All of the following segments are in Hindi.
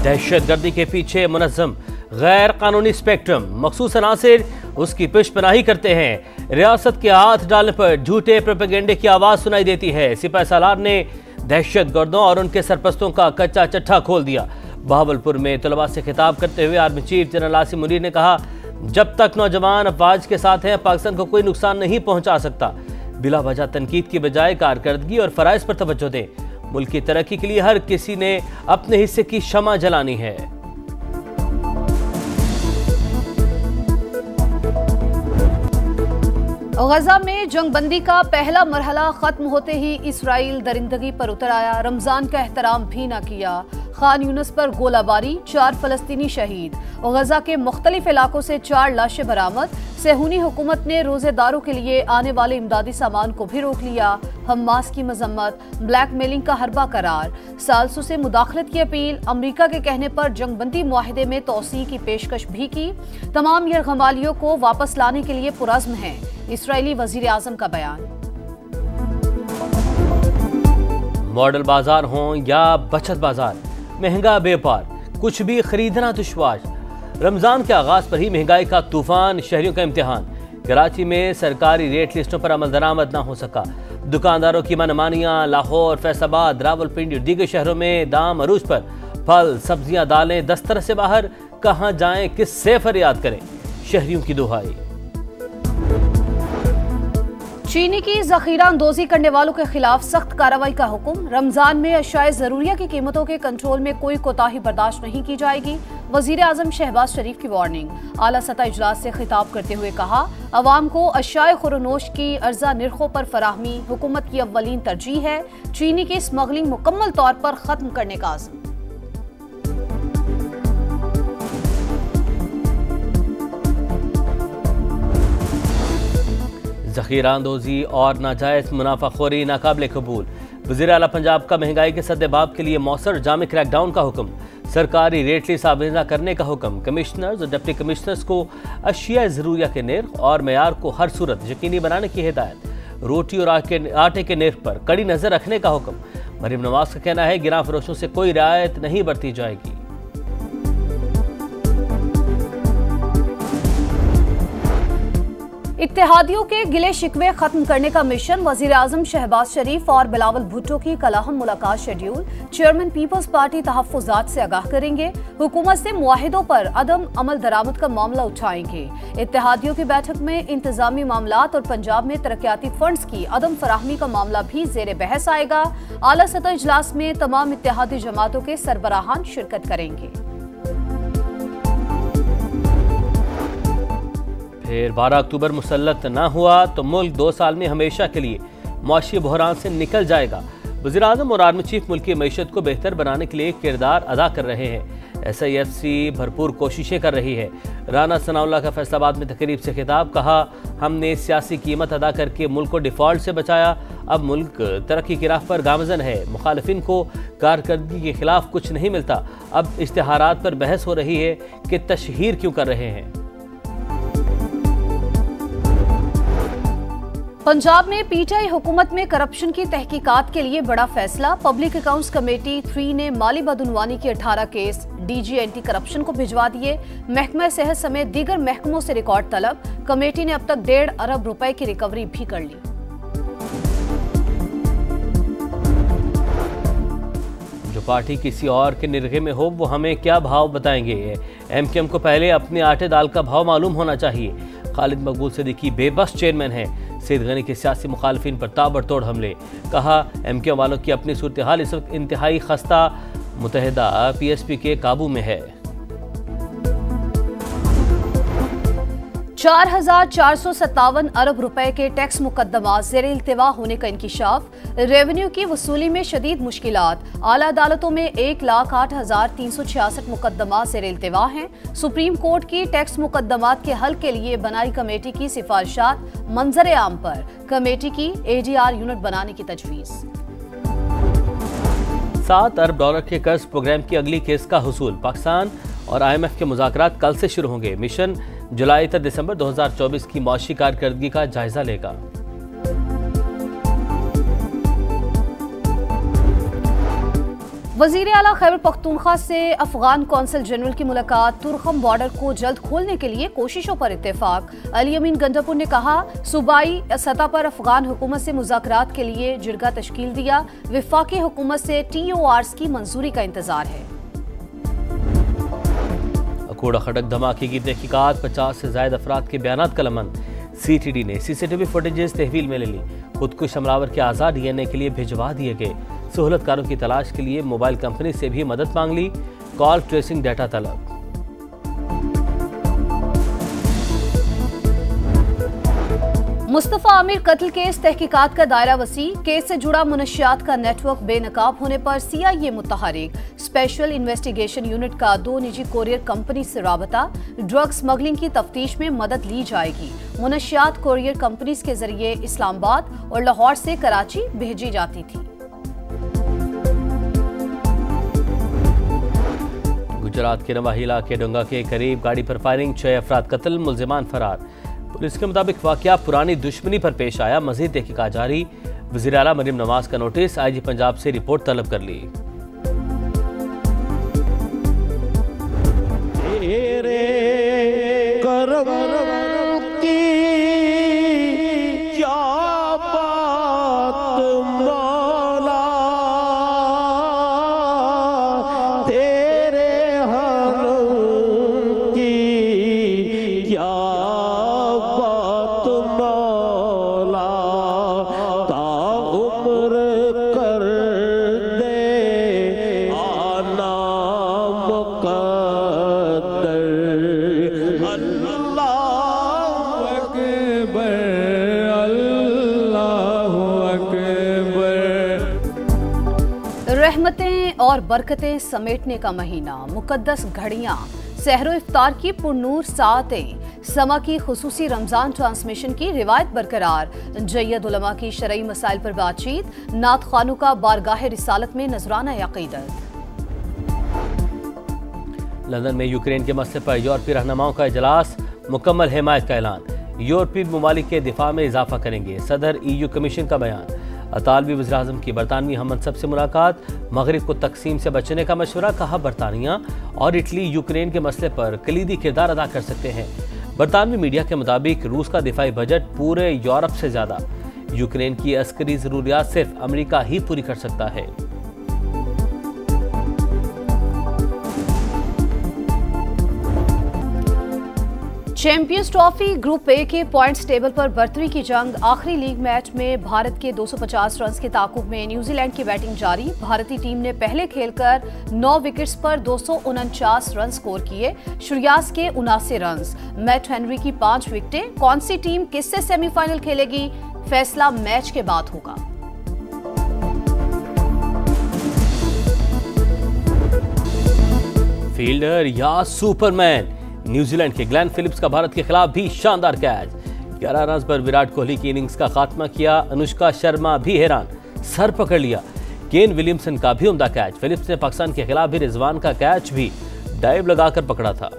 दहशतगर्दी के पीछे मुनज़्ज़म गैर कानूनी स्पेक्ट्रम मखसूस अनासिर उसकी पेशपनाही करते हैं। रियासत के हाथ डालने पर झूठे प्रोपेगेंडे की आवाज़ सुनाई देती है। सिपाही सालार ने दहशतगर्दों और उनके सरपरस्तों का कच्चा चट्ठा खोल दिया। बहावलपुर में तलबा से खिताब करते हुए army chief general Asim Munir ने कहा, जब तक नौजवान अफवाज के साथ हैं पाकिस्तान को कोई नुकसान नहीं पहुंचा सकता। बिला वजह तनकीद की बजाय कारकर्दगी और फराइज पर तवज्जो दें। मुल्क की तरक्की के लिए हर किसी ने अपने हिस्से की शमा जलानी है। गजा में जंगबंदी का पहला मरहला खत्म होते ही इसराइल दरिंदगी पर उतर आया। रमजान का एहतराम भी न किया। खान यूनिस पर गोलाबारी, 4 फलस्तीनी शहीद। गजा के मुख्तलिफ इलाकों से 4 लाशें बरामद। सेहूनी हुकूमत ने रोजेदारों के लिए आने वाले इमदादी सामान को भी रोक लिया। हमास की मजम्मत, ब्लैकमेलिंग का हरबा करार। सालसों से मुदाखलत की अपील। अमरीका के कहने पर जंगबंदी मुआहिदे में तोसी की पेशकश भी की। तमाम यरगमालियों को वापस लाने के लिए पुरज़्म है। इसराइली वजीर आजम का बयान। मॉडल बाजार हों या बचत बाजार, महंगा बेपार, कुछ भी खरीदना दुश्वार। रमजान के आगाज पर ही महंगाई का तूफान, शहरियों का इम्तिहान। कराची में सरकारी रेट लिस्टों पर अमल दरामद ना हो सका। दुकानदारों की मनमानियां। लाहौर, फैसलाबाद, रावलपिंडी और दीगर शहरों में दाम अरूज पर। फल, सब्जियां, दालें दस्तरस से बाहर। कहां जाएं, किससे फरियाद करें, शहरियों की दुहाई। चीनी की जखीरा अंदोजी करने वालों के खिलाफ सख्त कार्रवाई का हुक्म। रमजान में अशाए जरूरिया की कीमतों के कंट्रोल में कोई कोताही बर्दाश्त नहीं की जाएगी। वजीर आजम शहबाज शरीफ की वार्निंग। आला सतह इजलास से खिताब करते हुए कहा, अवाम को अशाए खुरनोश की अर्जा निर्खों पर फराहमी हुकूमत की अव्वलीन तरजीह है। चीनी की स्मगलिंग मुकम्मल तौर पर खत्म करने का आज़म। ज़ख़ीरा अंदोज़ी और नाजायज़ मुनाफाखोरी नाकाबिल कबूल। वज़ीर आला पंजाब का महंगाई के सद्देबाब के लिए मौसर जामे क्रैकडाउन का हुक्म। सरकारी रेट लिस्ट आवेदन करने का हुक्म। कमिश्नर्स और डिप्टी कमिश्नर्स को अशिया ज़रूरिया के निर्ख और मेयार को हर सूरत यकीनी बनाने की हिदायत। रोटी और आटे के निर्ख पर कड़ी नज़र रखने का हुक्म। मरीम नवाज का कहना है, गिरां फरोशों से कोई रियायत नहीं बरती जाएगी। इत्तेहादियों के गिले शिकवे खत्म करने का मिशन। वजीर आजम शहबाज शरीफ और बिलावल भुट्टो की कल मुलाकात शेड्यूल। चेयरमैन पीपल्स पार्टी तहफ़्फ़ुज़ात से आगाह करेंगे। हुकूमत से मुआहिदों पर अदम अमल दरामद का मामला उठाएंगे। इत्तेहादियों की बैठक में इंतजामी मामलात और पंजाब में तरक्याती फंड्स की अदम फराहमी का मामला भी जेर बहस आएगा। आला सतह इजलास में तमाम इत्तेहादी जमातों के सरबराहान शिरकत करेंगे। फिर 12 अक्टूबर मुसल्लत ना हुआ तो मुल्क 2 साल में हमेशा के लिए मुआशी बहरान से निकल जाएगा। वज़ीर आज़म और आर्मी चीफ मुल्क की मईशत को बेहतर बनाने के लिए किरदार अदा कर रहे हैं। SIFC भरपूर कोशिशें कर रही है। राना सनाउल्लाह का फैसलाबाद में तकरीब से खिताब। कहा, हमने सियासी कीमत अदा करके मुल्क को डिफ़ॉल्ट से बचाया। अब मुल्क तरक्की की राह पर गामज़न है। मुखालिफिन को कारकर्दगी के खिलाफ कुछ नहीं मिलता। अब इश्तिहारात पर बहस हो रही है कि तशहीर क्यों कर रहे हैं। पंजाब में PTI हुकूमत में करप्शन की तहकीकात के लिए बड़ा फैसला। पब्लिक अकाउंट्स कमेटी 3 ने माली बदउनवानी के 18 केस DG एंटी करप्शन को भिजवा दिए। महकमा सेहत समेत दीगर महकमों से रिकॉर्ड तलब। कमेटी ने अब तक 1.5 अरब रुपए की रिकवरी भी कर ली। जो पार्टी किसी और के निरगे में हो वो हमें क्या भाव बताएंगे। MKM को पहले अपने आटे दाल का भाव मालूम होना चाहिए। खालिद मकबूल सिद्दीकी बेबस चेयरमैन है। सैयद गनी के सियासी मुखालिफिन पर ताबड़तोड़ हमले। कहा, MKM वालों की अपनी सूरत हाल इस वक्त इंतहाई खस्ता। मुतहदा PSP के काबू में है। 4,457 अरब रुपए के टैक्स मुकदमा ज़ेरे इल्तिवा होने का इंकिशाफ। रेवेन्यू की वसूली में शदीद मुश्किलात। आला अदालतों में 1,08,366 मुकदमा ज़ेरे इल्तिवा हैं। सुप्रीम कोर्ट की टैक्स मुकदमात के हल के लिए बनाई कमेटी की सिफारिशात मंजर आम पर। कमेटी की ADR यूनिट बनाने की तजवीज़। 7 अरब डॉलर के कर्ज प्रोग्राम की अगली केस का हुसूल। पाकिस्तान और IMF के मुज़ाकरात कल से शुरू होंगे। मिशन जुलाई तक दिसंबर 2024 की मौशी कारकर्दगी का जायजा लेगा। वजीर आला खैबर पख्तूनख्वा से अफगान कौंसल जनरल की मुलाकात। तुरखम बॉर्डर को जल्द खोलने के लिए कोशिशों पर इत्तेफाक। अली अमीन गंडापुर ने कहा, सूबाई सतह पर अफगान हुकूमत से मुज़ाकरात के लिए जिरगा तश्कील दिया। विफाकी हुकूमत से TORs की मंजूरी का इंतजार है। कूड़ा खटक धमाके की तहकीकात, 50 से ज्यादा अफराद के बयान कलमन। CTD ने CCTV फुटेजेस तहवील में ले ली। खुदकुश हमलावर के आज़ाद DNA के लिए भिजवा दिए गए। सहूलतकारों की तलाश के लिए मोबाइल कंपनी से भी मदद मांग ली। कॉल ट्रेसिंग डाटा तलब। मुस्तफ़ा आमिर कत्ल केस तहकीकात का दायरा वसी। केस से जुड़ा मुनशियात का नेटवर्क बेनकाब होने पर CIA मुतहरिक। स्पेशल इन्वेस्टिगेशन यूनिट का 2 निजी कोरियर कंपनी से राबता। ड्रग स्मगलिंग की तफ्तीश में मदद ली जाएगी। मुनशियात कोरियर कंपनीज के जरिए इस्लामाबाद और लाहौर से कराची भेजी जाती थी। गुजरात के नवाही इलाके डोंगा के करीब गाड़ी पर फायरिंग, 6 अफराद कत्ल, मुल्जिमान फरार। पुलिस के मुताबिक वाकया पुरानी दुश्मनी पर पेश आया। मजीद तहकीकात जारी। वज़ीर आला मरीम नवाज का नोटिस, IG पंजाब से रिपोर्ट तलब कर ली। रहमतें और बरकतें समेटने का महीना, मुकद्दस घड़ियां, सहरो इफ्तार की पुरनूर सातें, समा की खुसूसी रमजान ट्रांसमिशन की रिवायत बरकरार। जय्यद उलमा की शरई मसाइल पर बातचीत। नात खानों का बारगाह रिसालत में नजराना अक़ीदत। लंदन में यूक्रेन के मसले पर यूरोपीय रहनुमाओं का इजलास, मुकम्मल हिमायत का ऐलान। यूरोपीय ममालिक के दिफा में इजाफा करेंगे। सदर EU कमीशन का बयान। अतालवी वज़ीर-ए-आज़म की बरतानवी हममनसब से मुलाकात। मगरिब को तकसीम से बचने का मशवरा, कहा बरतानिया और इटली यूक्रेन के मसले पर कलीदी किरदार अदा कर सकते हैं। बरतानवी मीडिया के मुताबिक रूस का दिफाई बजट पूरे यूरोप से ज्यादा। यूक्रेन की अस्करी जरूरियात सिर्फ अमेरिका ही पूरी कर सकता है। चैंपियंस ट्रॉफी ग्रुप A के पॉइंट्स टेबल पर बर्तरी की जंग। आखिरी लीग मैच में भारत के 250 रन के ताकुब में न्यूजीलैंड की बैटिंग जारी। भारतीय टीम ने पहले खेलकर 9 विकेट्स पर 249 रन स्कोर किए। श्रेयास के 79 रन। मैट हेनरी की 5 विकेटें। कौन सी टीम किससे सेमीफाइनल खेलेगी, फैसला मैच के बाद होगा। फील्डर या सुपरमैन, न्यूजीलैंड के ग्लेन फिलिप्स का भारत के खिलाफ भी शानदार कैच। 11 रन पर विराट कोहली की इनिंग्स का खात्मा किया। अनुष्का शर्मा भी हैरान, सर पकड़ लिया। केन विलियमसन का भी उम्दा कैच। फिलिप्स ने पाकिस्तान के खिलाफ भी रिजवान का कैच भी डाइव लगाकर पकड़ा था।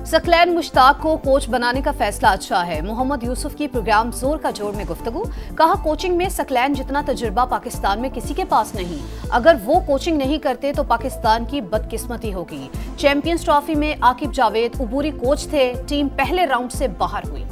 सकलैन मुश्ताक को कोच बनाने का फैसला अच्छा है। मोहम्मद यूसुफ की प्रोग्राम जोर का जोर में गुफ्तगू। कहा, कोचिंग में सकलैन जितना तजुर्बा पाकिस्तान में किसी के पास नहीं। अगर वो कोचिंग नहीं करते तो पाकिस्तान की बदकिस्मती होगी। चैंपियंस ट्रॉफी में आकिब जावेद उबूरी कोच थे। टीम पहले राउंड से बाहर हुई।